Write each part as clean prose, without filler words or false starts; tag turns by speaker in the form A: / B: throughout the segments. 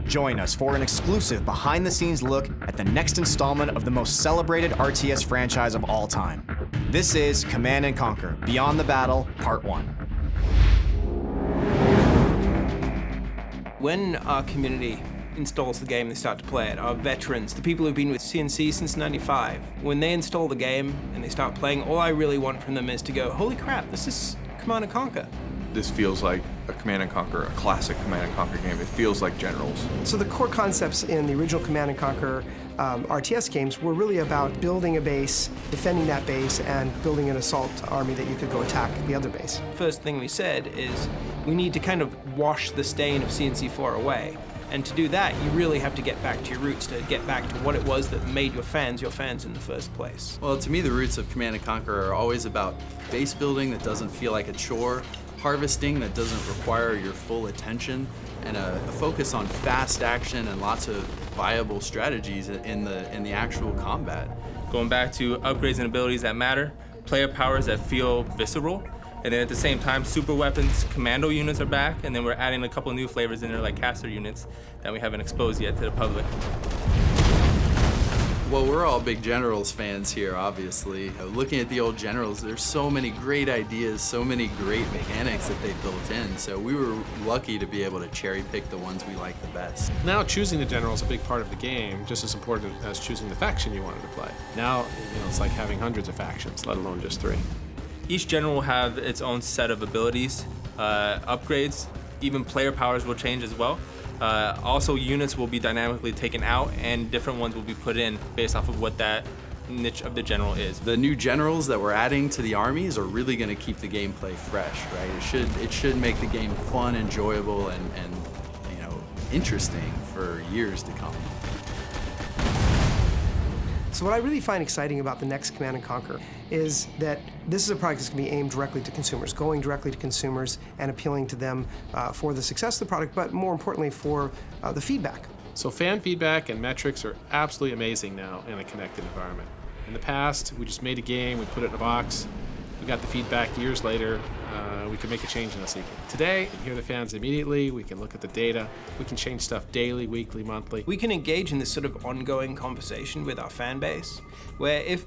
A: Join us for an exclusive behind-the-scenes look at the next installment of the most celebrated RTS franchise of all time. This is Command & Conquer: Beyond the Battle, Part 1.
B: When our community installs the game, they start to play it, our veterans, the people who've been with CNC since '95, when they install the game and they start playing, all I really want from them is to go, holy crap, this is Command & Conquer.
C: This feels like a Command & Conquer, a classic Command & Conquer game. It feels like Generals.
D: So the core concepts in the original Command & Conquer RTS games were really about building a base, defending that base, and building an assault army that you could go attack the other base.
B: First thing we said is we need to kind of wash the stain of CNC4 away. And to do that, you really have to get back to your roots, to get back to what it was that made your fans in the first place.
E: Well, to me, the roots of Command & Conquer are always about base building that doesn't feel like a chore, harvesting that doesn't require your full attention, and a focus on fast action and lots of viable strategies in the actual combat.
F: Going back to upgrades and abilities that matter, player powers that feel visceral, and then at the same time, super weapons, commando units are back, and then we're adding a couple new flavors in there like caster units that we haven't exposed yet to the public.
E: Well, we're all big Generals fans here, obviously. Looking at the old Generals, there's so many great ideas, so many great mechanics that they built in, so we were lucky to be able to cherry pick the ones we like the best.
G: Now choosing the general is a big part of the game, just as important as choosing the faction you wanted to play. Now, it's like having hundreds of factions, let alone just 3.
F: Each general will have its own set of abilities, upgrades, even player powers will change as well. Also, units will be dynamically taken out and different ones will be put in based off of what that niche of the general is.
E: The new generals that we're adding to the armies are really going to keep the gameplay fresh, right? It should make the game fun, enjoyable, and interesting for years to come.
D: So what I really find exciting about the next Command & Conquer is that this is a product that's going to be aimed directly to consumers, going directly to consumers and appealing to them for the success of the product, but more importantly for the feedback.
G: So fan feedback and metrics are absolutely amazing now in a connected environment. In the past, we just made a game, we put it in a box, we got the feedback years later, we could make a change in a sequel. Today, we can hear the fans immediately, we can look at the data, we can change stuff daily, weekly, monthly.
B: We can engage in this sort of ongoing conversation with our fan base, where if,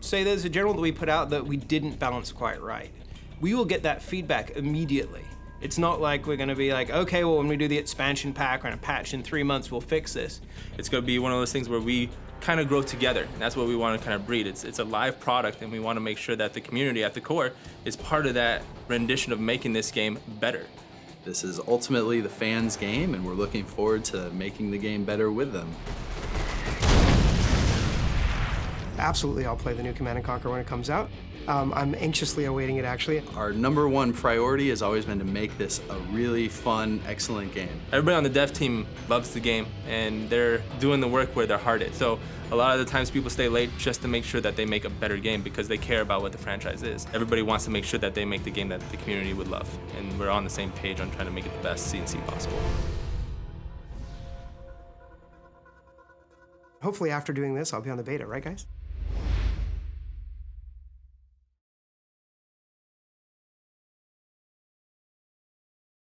B: say there's a general that we put out that we didn't balance quite right, we will get that feedback immediately. It's not like we're gonna be like, okay, well, when we do the expansion pack or in a patch in 3 months, we'll fix this.
F: It's gonna be one of those things where we kind of grow together, and that's what we want to kind of breed. It's a live product, and we want to make sure that the community at the core is part of that rendition of making this game better.
E: This is ultimately the fans' game, and we're looking forward to making the game better with them.
D: Absolutely, I'll play the new Command & Conquer when it comes out. I'm anxiously awaiting it, actually.
E: Our #1 priority has always been to make this a really fun, excellent game.
F: Everybody on the dev team loves the game, and they're doing the work where their heart is. So a lot of the times people stay late just to make sure that they make a better game because they care about what the franchise is. Everybody wants to make sure that they make the game that the community would love, and we're on the same page on trying to make it the best CNC possible.
D: Hopefully after doing this, I'll be on the beta, right guys?